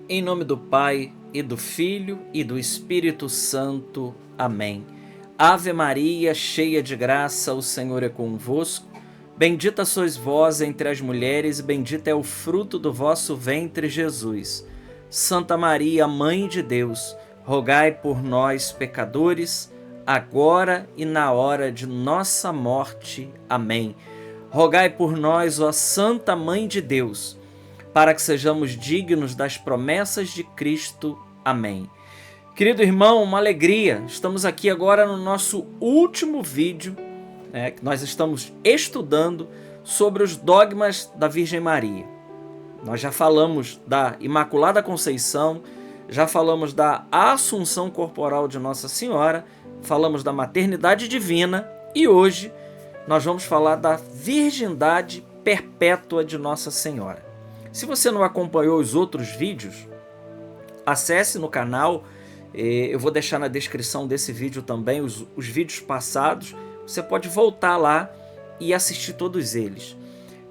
Em nome do Pai, e do Filho, e do Espírito Santo. Amém. Ave Maria, cheia de graça, o Senhor é convosco. Bendita sois vós entre as mulheres, e bendito é o fruto do vosso ventre, Jesus. Santa Maria, Mãe de Deus, rogai por nós, pecadores, agora e na hora de nossa morte. Amém. Rogai por nós, ó Santa Mãe de Deus, para que sejamos dignos das promessas de Cristo. Amém. Querido irmão, uma alegria. Estamos aqui agora no nosso último vídeo, que nós estamos estudando sobre os dogmas da Virgem Maria. Nós já falamos da Imaculada Conceição, já falamos da Assunção Corporal de Nossa Senhora, falamos da Maternidade Divina e hoje nós vamos falar da Virgindade Perpétua de Nossa Senhora. Se você não acompanhou os outros vídeos, acesse no canal, eu vou deixar na descrição desse vídeo também os vídeos passados, você pode voltar lá e assistir todos eles.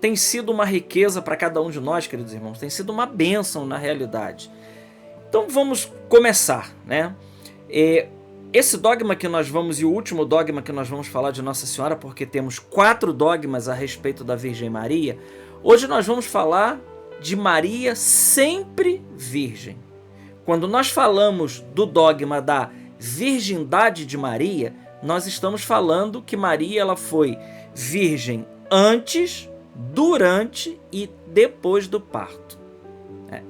Tem sido uma riqueza para cada um de nós, queridos irmãos, tem sido uma bênção na realidade. Então vamos começar, né? Esse dogma que nós vamos, e o último dogma que nós vamos falar de Nossa Senhora, porque temos 4 dogmas a respeito da Virgem Maria, hoje nós vamos falar de Maria sempre virgem. Quando nós falamos do dogma da virgindade de Maria, nós estamos falando que Maria ela foi virgem antes, durante e depois do parto.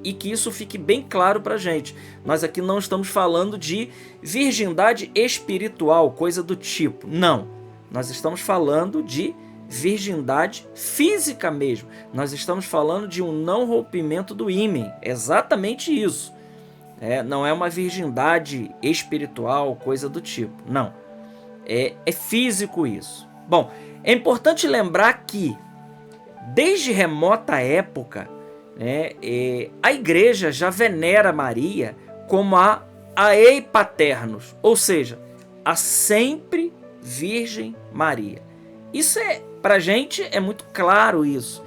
E que isso fique bem claro para a gente. Nós aqui não estamos falando de virgindade espiritual, coisa do tipo. Não. Nós estamos falando de virgindade física mesmo. Nós estamos falando de um não rompimento do ímen. Exatamente isso. Não é uma virgindade espiritual, coisa do tipo. Não. É físico isso. Bom, é importante lembrar que, desde remota época, a igreja já venera Maria como a Ei Paternos, ou seja, a sempre Virgem Maria. Isso pra gente é muito claro isso.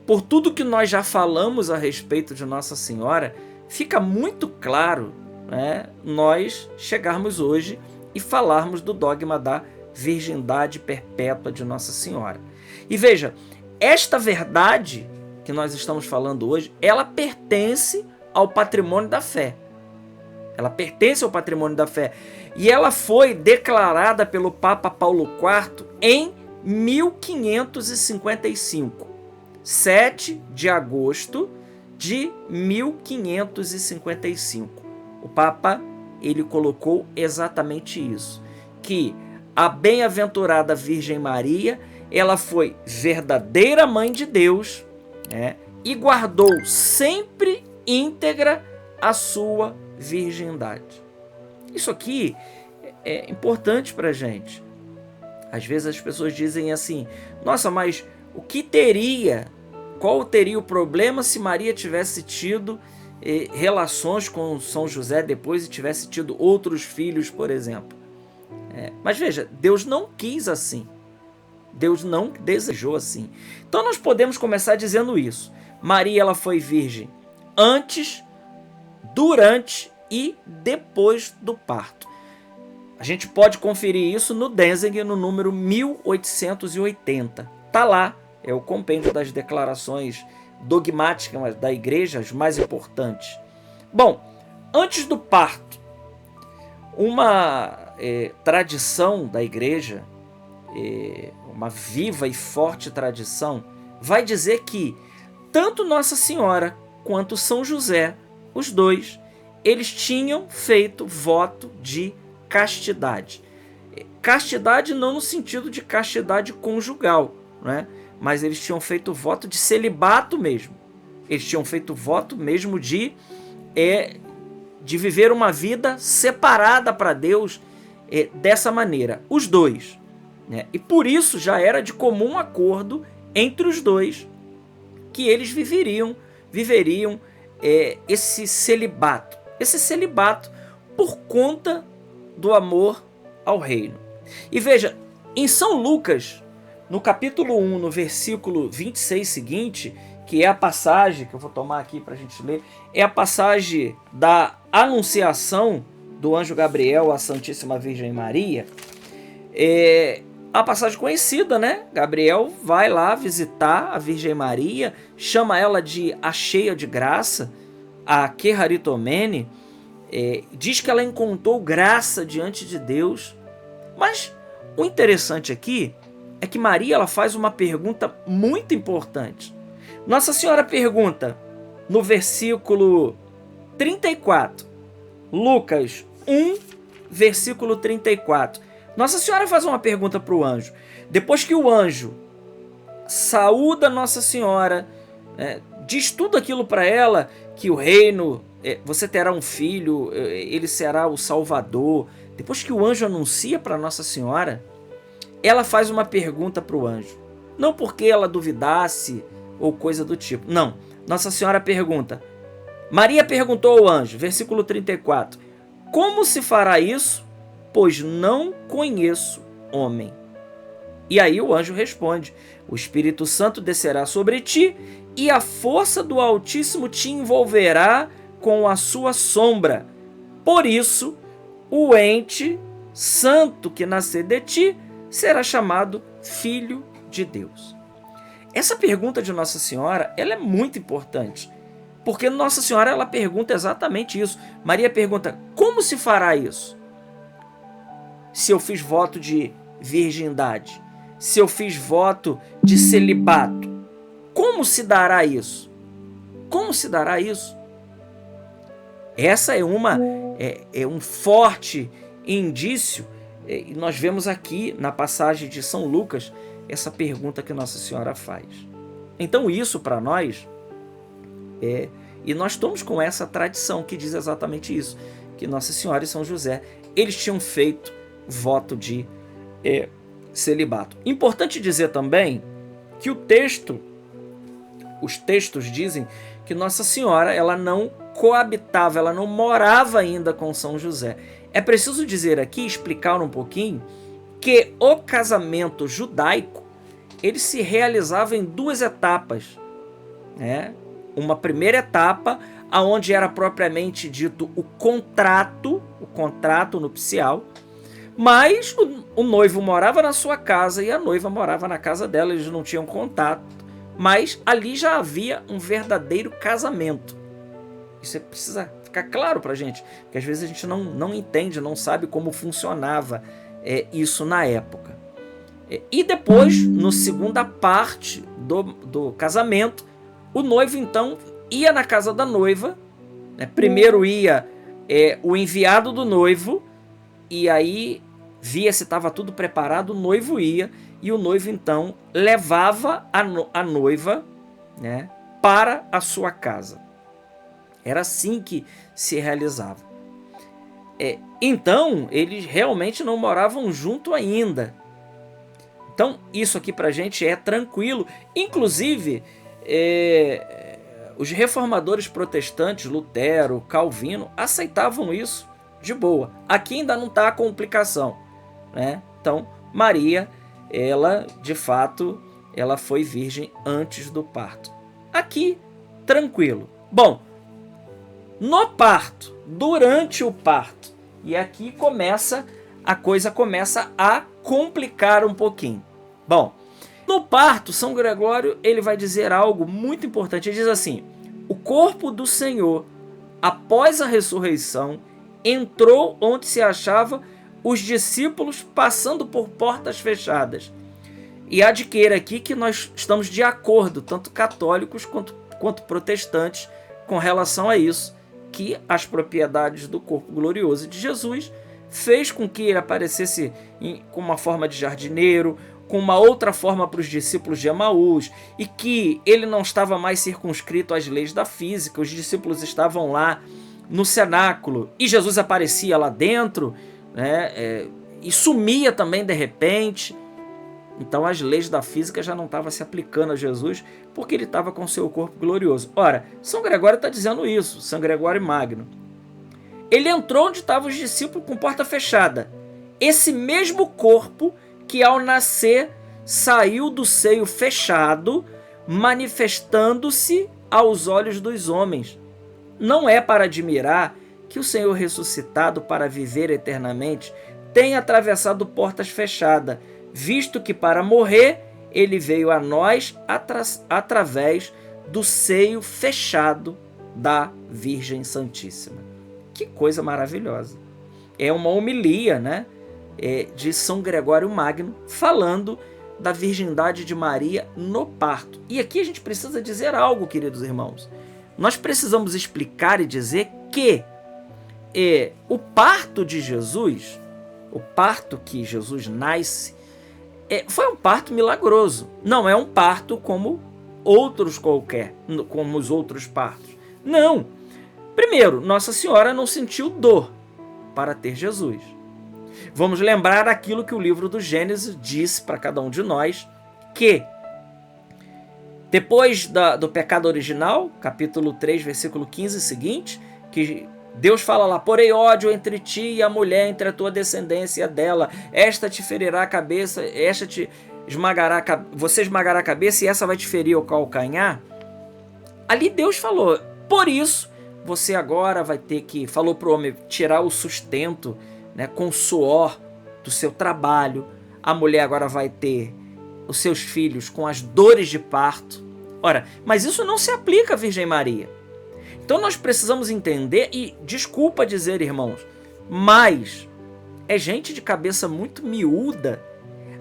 Por tudo que nós já falamos a respeito de Nossa Senhora, fica muito claro, nós chegarmos hoje e falarmos do dogma da virgindade perpétua de Nossa Senhora. E veja, esta verdade que nós estamos falando hoje, ela pertence ao patrimônio da fé. Ela pertence ao patrimônio da fé. E ela foi declarada pelo Papa Paulo IV em 1555, 7 de agosto de 1555. O Papa, ele colocou exatamente isso, que a bem-aventurada Virgem Maria, ela foi verdadeira mãe de Deus, e guardou sempre íntegra a sua virgindade. Isso aqui é importante para a gente. Às vezes as pessoas dizem assim, nossa, mas qual teria o problema se Maria tivesse tido relações com São José depois e tivesse tido outros filhos, por exemplo? Mas veja, Deus não quis assim. Deus não desejou assim. Então nós podemos começar dizendo isso. Maria ela foi virgem antes, durante e depois do parto. A gente pode conferir isso no Denzinger, no número 1880. Está lá, é o compêndio das declarações dogmáticas da igreja, as mais importantes. Bom, antes do parto, uma tradição da igreja, uma viva e forte tradição, vai dizer que tanto Nossa Senhora quanto São José, os dois, eles tinham feito voto de castidade. Castidade não no sentido de castidade conjugal, mas eles tinham feito voto de celibato mesmo. Eles tinham feito voto mesmo de viver uma vida separada para Deus dessa maneira. Os dois. E por isso já era de comum acordo entre os dois que eles viveriam esse celibato. Esse celibato por conta do amor ao reino. E veja, em São Lucas, no capítulo 1, no versículo 26 seguinte, que é a passagem que eu vou tomar aqui para a gente ler, é a passagem da anunciação do anjo Gabriel à Santíssima Virgem Maria. É a passagem conhecida, né? Gabriel vai lá visitar a Virgem Maria, chama ela de a cheia de graça, a Queraritomene, diz que ela encontrou graça diante de Deus. Mas o interessante aqui é que Maria ela faz uma pergunta muito importante. Nossa Senhora pergunta no versículo 34, Lucas 1, versículo 34. Nossa Senhora faz uma pergunta para o anjo. Depois que o anjo saúda Nossa Senhora, diz tudo aquilo para ela, que o reino, você terá um filho, ele será o Salvador. Depois que o anjo anuncia para Nossa Senhora, ela faz uma pergunta para o anjo. Não porque ela duvidasse ou coisa do tipo. Não. Nossa Senhora pergunta. Maria perguntou ao anjo, versículo 34. Como se fará isso? Pois não conheço homem. E aí o anjo responde. O Espírito Santo descerá sobre ti e a força do Altíssimo te envolverá com a sua sombra. Por isso, o ente santo que nascer de ti será chamado Filho de Deus. Essa pergunta de Nossa Senhora, ela é muito importante, porque Nossa Senhora ela pergunta exatamente isso. Maria pergunta, como se fará isso? Se eu fiz voto de virgindade, se eu fiz voto de celibato, como se dará isso? Como se dará isso? Essa é um forte indício, e nós vemos aqui na passagem de São Lucas, essa pergunta que Nossa Senhora faz. Então isso para nós, e nós estamos com essa tradição que diz exatamente isso, que Nossa Senhora e São José, eles tinham feito voto de celibato. Importante dizer também que os textos dizem que Nossa Senhora ela não coabitava, ela não morava ainda com São José. É preciso dizer aqui, explicar um pouquinho, que o casamento judaico ele se realizava em duas etapas, né? Uma primeira etapa, onde era propriamente dito o contrato nupcial, mas o noivo morava na sua casa e a noiva morava na casa dela, eles não tinham contato, mas ali já havia um verdadeiro casamento. Isso precisa ficar claro pra gente, porque às vezes a gente não entende, não sabe como funcionava isso na época. E depois, na segunda parte do casamento, o noivo então ia na casa da noiva, né? Primeiro ia o enviado do noivo, e aí via se estava tudo preparado, o noivo ia, e o noivo então levava a noiva, né, para a sua casa. Era assim que se realizava. Então, eles realmente não moravam junto ainda. Então, isso aqui pra gente é tranquilo. Inclusive, os reformadores protestantes, Lutero, Calvino, aceitavam isso de boa. Aqui ainda não está a complicação, né? Então, Maria, ela, de fato, ela foi virgem antes do parto. Aqui, tranquilo. Bom, no parto, durante o parto, e aqui a coisa começa a complicar um pouquinho. Bom, no parto, São Gregório ele vai dizer algo muito importante. Ele diz assim, o corpo do Senhor, após a ressurreição, entrou onde se achavam os discípulos passando por portas fechadas. E adquire aqui que nós estamos de acordo, tanto católicos quanto protestantes, com relação a isso, que as propriedades do corpo glorioso de Jesus fez com que ele aparecesse com uma forma de jardineiro, com uma outra forma para os discípulos de Emaús, e que ele não estava mais circunscrito às leis da física, os discípulos estavam lá no cenáculo, e Jesus aparecia lá dentro, né, e sumia também de repente. Então as leis da física já não estavam se aplicando a Jesus, porque ele estava com seu corpo glorioso. Ora, São Gregório está dizendo isso, São Gregório Magno. Ele entrou onde estavam os discípulos com porta fechada. Esse mesmo corpo que ao nascer saiu do seio fechado, manifestando-se aos olhos dos homens. Não é para admirar que o Senhor ressuscitado para viver eternamente tenha atravessado portas fechadas, visto que para morrer ele veio a nós através do seio fechado da Virgem Santíssima. Que coisa maravilhosa! É uma homilia, né, de São Gregório Magno, falando da virgindade de Maria no parto. E aqui a gente precisa dizer algo, queridos irmãos. Nós precisamos explicar e dizer que o parto de Jesus, o parto que Jesus nasce, foi um parto milagroso. Não é um parto como outros qualquer, como os outros partos. Não. Primeiro, Nossa Senhora não sentiu dor para ter Jesus. Vamos lembrar aquilo que o livro do Gênesis disse para cada um de nós, que depois do pecado original, capítulo 3, versículo 15 seguinte, que Deus fala lá: porém ódio entre ti e a mulher, entre a tua descendência e a dela, esta te ferirá a cabeça, esta te esmagará, você esmagará a cabeça e essa vai te ferir o calcanhar. Ali Deus falou: por isso você agora vai ter que, falou para o homem, tirar o sustento, né, com o suor do seu trabalho. A mulher agora vai ter os seus filhos com as dores de parto. Ora, mas isso não se aplica à Virgem Maria. Então nós precisamos entender, e desculpa dizer, irmãos, mas é gente de cabeça muito miúda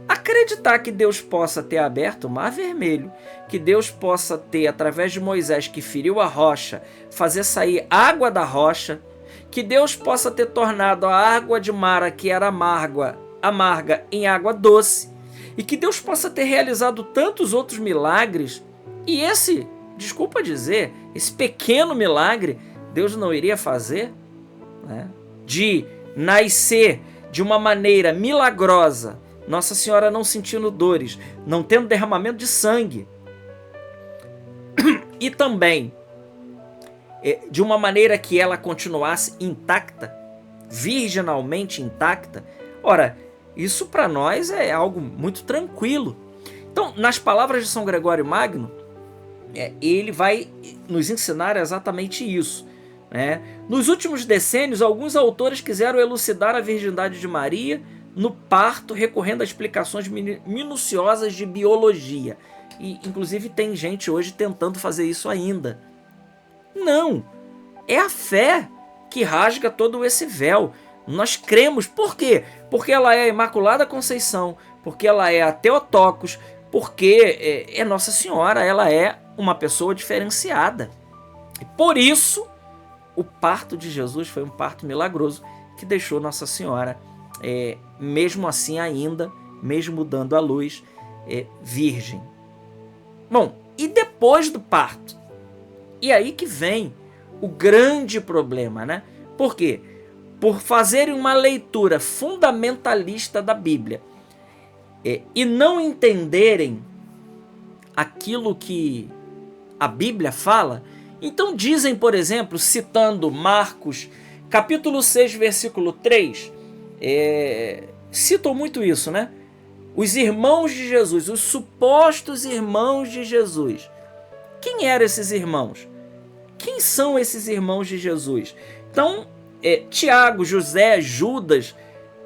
acreditar que Deus possa ter aberto o Mar Vermelho, que Deus possa ter, através de Moisés que feriu a rocha, fazer sair água da rocha, que Deus possa ter tornado a água de Mara, que era amarga, em água doce, e que Deus possa ter realizado tantos outros milagres, e esse, desculpa dizer, esse pequeno milagre, Deus não iria fazer, né? De nascer de uma maneira milagrosa, Nossa Senhora não sentindo dores, não tendo derramamento de sangue, e também de uma maneira que ela continuasse intacta, virginalmente intacta. Ora, isso para nós é algo muito tranquilo. Então, nas palavras de São Gregório Magno, ele vai nos ensinar exatamente isso, né? Nos últimos decênios, alguns autores quiseram elucidar a virgindade de Maria no parto, recorrendo a explicações minuciosas de biologia. E, inclusive, tem gente hoje tentando fazer isso ainda. Não! É a fé que rasga todo esse véu. Nós cremos. Por quê? Porque ela é a Imaculada Conceição, porque ela é a Theotokos, porque é Nossa Senhora, ela é uma pessoa diferenciada. E por isso, o parto de Jesus foi um parto milagroso que deixou Nossa Senhora, mesmo assim ainda, mesmo dando à luz, virgem. Bom, e depois do parto? E aí que vem o grande problema, né? Por quê? Por fazerem uma leitura fundamentalista da Bíblia e não entenderem aquilo que a Bíblia fala, então dizem, por exemplo, citando Marcos, capítulo 6, versículo 3, citam muito isso, né? Os irmãos de Jesus, os supostos irmãos de Jesus. Quem eram esses irmãos? Quem são esses irmãos de Jesus? Então, Tiago, José, Judas,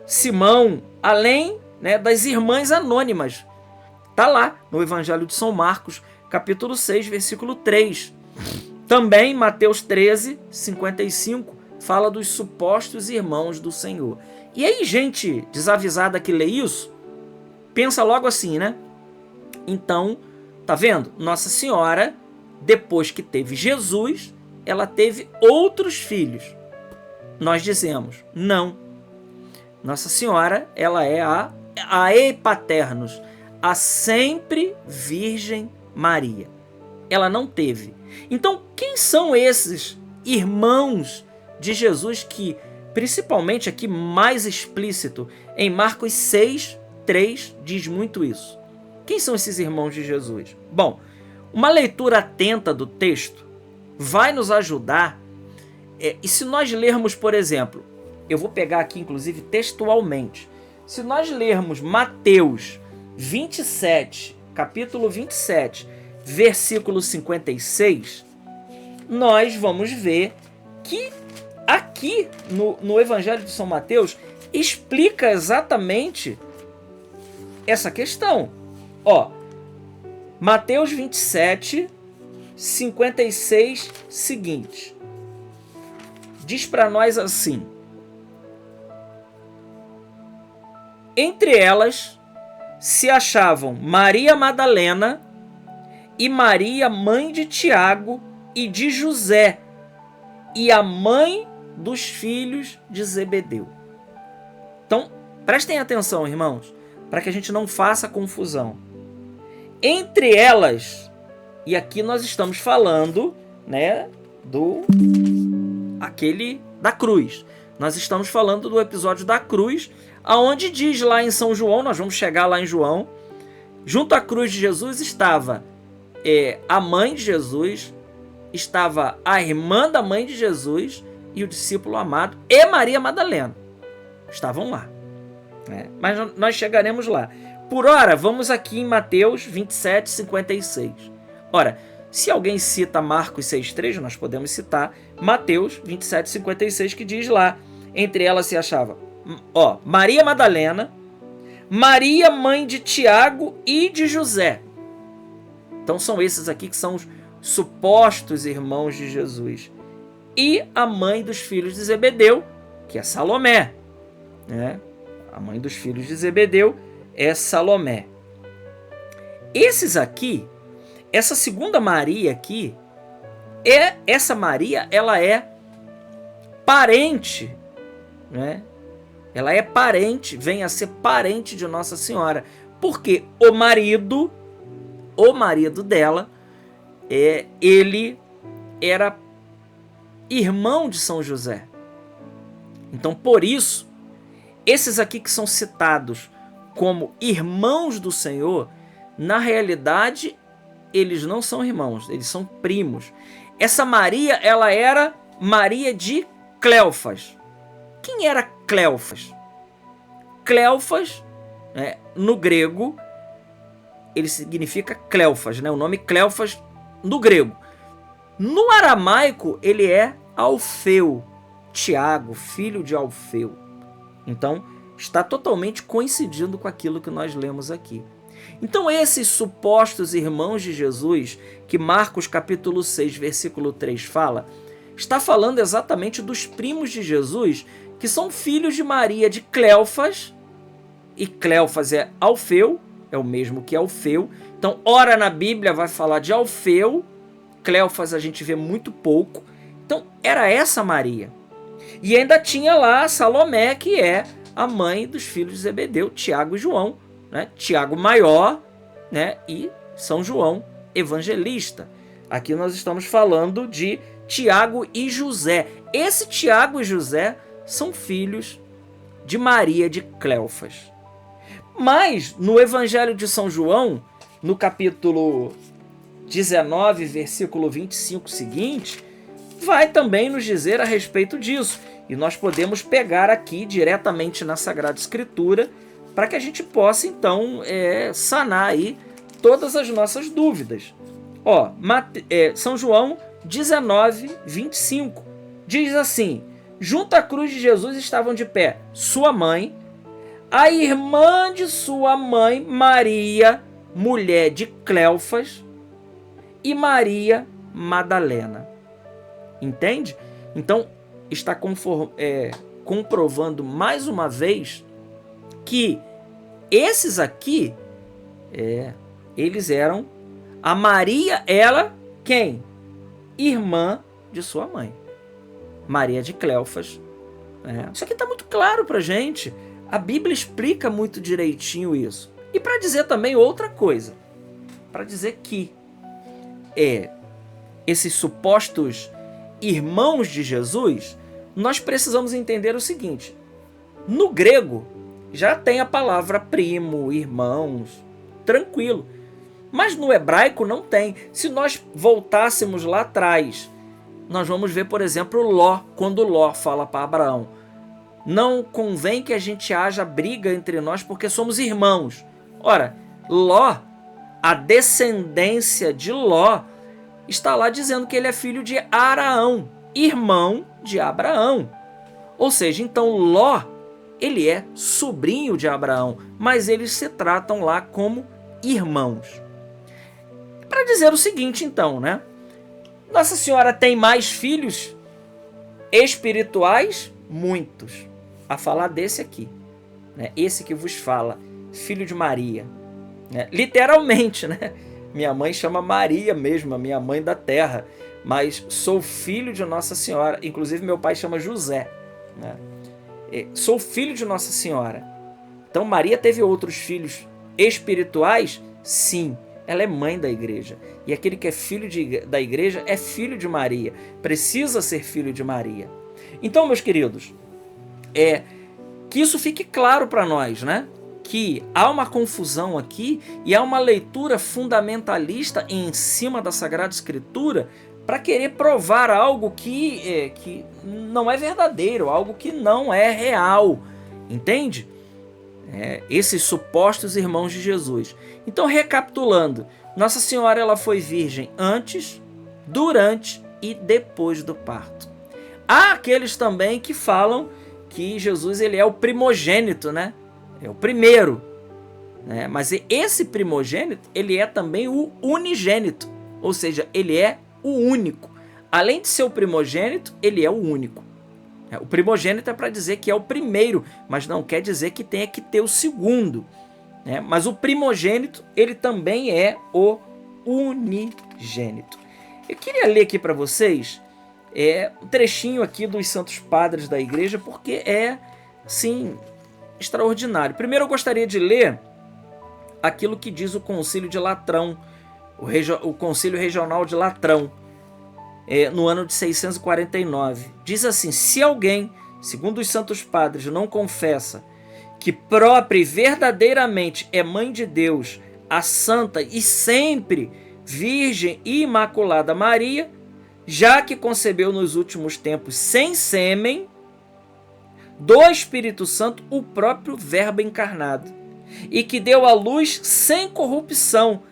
Simão, além, né, das irmãs anônimas. Está lá no Evangelho de São Marcos, capítulo 6, versículo 3. Também Mateus 13, 55, fala dos supostos irmãos do Senhor. E aí, gente desavisada que lê isso, pensa logo assim, né? Então, tá vendo? Nossa Senhora, depois que teve Jesus, ela teve outros filhos. Nós dizemos, não. Nossa Senhora, ela é a Epaternos, a sempre Virgem Maria. Ela não teve. Então, quem são esses irmãos de Jesus que, principalmente aqui mais explícito, em Marcos 6, 3, diz muito isso. Quem são esses irmãos de Jesus? Bom, uma leitura atenta do texto vai nos ajudar. E se nós lermos, por exemplo, eu vou pegar aqui inclusive textualmente, se nós lermos Mateus 27, capítulo 27, versículo 56, nós vamos ver que aqui no Evangelho de São Mateus explica exatamente essa questão. Ó, Mateus 27, 56, seguinte. Diz para nós assim: entre elas se achavam Maria Madalena e Maria, mãe de Tiago e de José, e a mãe dos filhos de Zebedeu. Então, prestem atenção, irmãos, para que a gente não faça confusão. Entre elas, e aqui nós estamos falando, né, da cruz. Nós estamos falando do episódio da cruz, aonde diz lá em São João, nós vamos chegar lá em João, junto à cruz de Jesus estava a mãe de Jesus, estava a irmã da mãe de Jesus e o discípulo amado e Maria Madalena. Estavam lá. Mas nós chegaremos lá. Por ora, vamos aqui em Mateus 27, 56. Ora, se alguém cita Marcos 6,3, nós podemos citar Mateus 27, 56, que diz lá, entre elas se achava Maria Madalena, Maria, mãe de Tiago e de José. Então são esses aqui que são os supostos irmãos de Jesus. E a mãe dos filhos de Zebedeu, que é Salomé. A mãe dos filhos de Zebedeu é Salomé. Esses aqui, essa segunda Maria aqui, essa Maria, ela é parente, Ela é parente, vem a ser parente de Nossa Senhora, porque o marido dela, ele era irmão de São José. Então, por isso, esses aqui que são citados como irmãos do Senhor, na realidade, eles não são irmãos, eles são primos. Essa Maria, ela era Maria de Cleofas. Quem era Cleofas? Cleofas, no grego, ele significa Cleofas, o nome Cleofas no grego. No aramaico, ele é Alfeu, Tiago, filho de Alfeu. Então, está totalmente coincidindo com aquilo que nós lemos aqui. Então, esses supostos irmãos de Jesus, que Marcos capítulo 6, versículo 3 fala, está falando exatamente dos primos de Jesus, que são filhos de Maria de Cleofas, e Cleofas é Alfeu, é o mesmo que Alfeu. Então, ora na Bíblia vai falar de Alfeu, Cleofas a gente vê muito pouco. Então, era essa Maria. E ainda tinha lá Salomé, que é a mãe dos filhos de Zebedeu, Tiago e João, Tiago maior, e São João evangelista. Aqui nós estamos falando de Tiago e José. Esse Tiago e José são filhos de Maria de Cleofas. Mas no Evangelho de São João, no capítulo 19, versículo 25 seguinte, vai também nos dizer a respeito disso. E nós podemos pegar aqui diretamente na Sagrada Escritura para que a gente possa então sanar aí todas as nossas dúvidas. São João 19, 25 diz assim: junto à cruz de Jesus estavam de pé sua mãe, a irmã de sua mãe, Maria, mulher de Cleofas, e Maria Madalena. Entende? Então, está comprovando mais uma vez que esses aqui, eles eram, a Maria, ela, quem? Irmã de sua mãe, Maria de Cleofas. Isso aqui está muito claro para a gente. A Bíblia explica muito direitinho isso. E para dizer também outra coisa, para dizer que esses supostos irmãos de Jesus, nós precisamos entender o seguinte: no grego já tem a palavra primo, irmãos, tranquilo. Mas no hebraico não tem. Se nós voltássemos lá atrás, nós vamos ver, por exemplo, Ló, quando Ló fala para Abraão: não convém que a gente haja briga entre nós porque somos irmãos. Ora, Ló a descendência de Ló, está lá dizendo que ele é filho de Araão, irmão de Abraão. Ou seja, então Ló, ele é sobrinho de Abraão, mas eles se tratam lá como irmãos. Para dizer o seguinte, então, né? Nossa Senhora tem mais filhos espirituais? Muitos. A falar desse aqui, né? Esse que vos fala, filho de Maria. Né? Literalmente, né? Minha mãe chama Maria mesmo, a minha mãe da terra, mas sou filho de Nossa Senhora. Inclusive meu pai chama José, né? Sou filho de Nossa Senhora. Então Maria teve outros filhos espirituais? Sim, ela é mãe da igreja. E aquele que é filho da igreja é filho de Maria, precisa ser filho de Maria. Então, meus queridos, que isso fique claro para nós, né? Que há uma confusão aqui e há uma leitura fundamentalista em cima da Sagrada Escritura para querer provar algo que não é verdadeiro, algo que não é real, entende? Esses supostos irmãos de Jesus. Então, recapitulando, Nossa Senhora ela foi virgem antes, durante e depois do parto. Há aqueles também que falam que Jesus ele é o primogênito, né? É o primeiro, né? Mas esse primogênito ele é também o unigênito, ou seja, ele é o único. Além de ser o primogênito, ele é o único. O primogênito é para dizer que é o primeiro, mas não quer dizer que tenha que ter o segundo, né? Mas o primogênito, ele também é o unigênito. Eu queria ler aqui para vocês um trechinho aqui dos Santos Padres da Igreja, porque é, sim, extraordinário. Primeiro eu gostaria de ler aquilo que diz o Concílio de Latrão, o Concílio Regional de Latrão, no ano de 649. Diz assim: se alguém, segundo os Santos Padres, não confessa que própria e verdadeiramente é mãe de Deus, a santa e sempre Virgem e Imaculada Maria, já que concebeu nos últimos tempos sem sêmen, do Espírito Santo o próprio Verbo encarnado, e que deu à luz sem corrupção,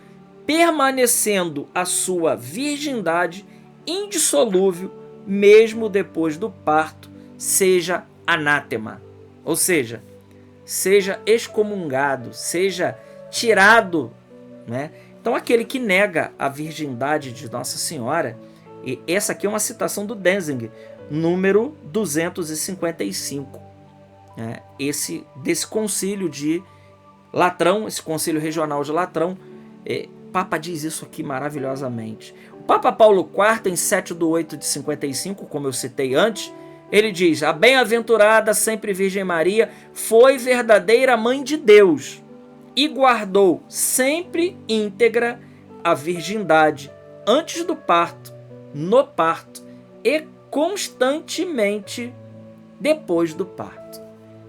permanecendo a sua virgindade indissolúvel, mesmo depois do parto, seja anátema, ou seja excomungado, seja tirado, né? Então aquele que nega a virgindade de Nossa Senhora, e essa aqui é uma citação do Denzinger, número 255, né? Desse concílio de Latrão, esse concílio regional de Latrão, o Papa diz isso aqui maravilhosamente. O Papa Paulo IV, em 7/8/55, como eu citei antes, ele diz: a bem-aventurada sempre Virgem Maria foi verdadeira mãe de Deus e guardou sempre íntegra a virgindade antes do parto, no parto e constantemente depois do parto.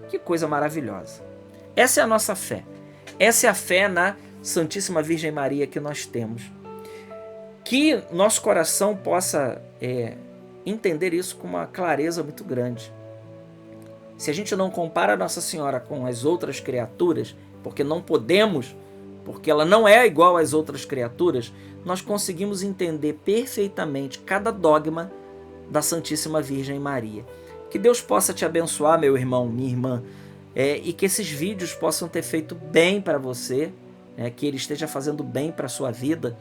Que coisa maravilhosa. Essa é a nossa fé. Essa é a fé na Santíssima Virgem Maria que nós temos. Que nosso coração possa entender isso com uma clareza muito grande. Se a gente não compara Nossa Senhora com as outras criaturas, porque não podemos, porque ela não é igual às outras criaturas, nós conseguimos entender perfeitamente cada dogma da Santíssima Virgem Maria. Que Deus possa te abençoar, meu irmão, minha irmã, e que esses vídeos possam ter feito bem para você, que ele esteja fazendo bem para a sua vida,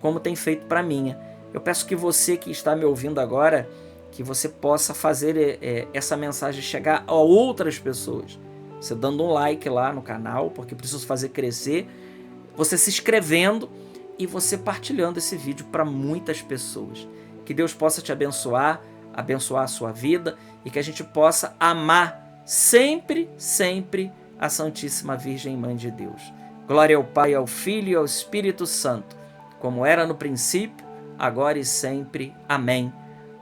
como tem feito para a minha. Eu peço que você que está me ouvindo agora, que você possa fazer essa mensagem chegar a outras pessoas. Você dando um like lá no canal, porque preciso fazer crescer, você se inscrevendo e você partilhando esse vídeo para muitas pessoas. Que Deus possa te abençoar, abençoar a sua vida e que a gente possa amar sempre, sempre a Santíssima Virgem Mãe de Deus. Glória ao Pai, ao Filho e ao Espírito Santo, como era no princípio, agora e sempre. Amém.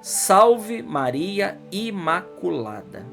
Salve Maria Imaculada.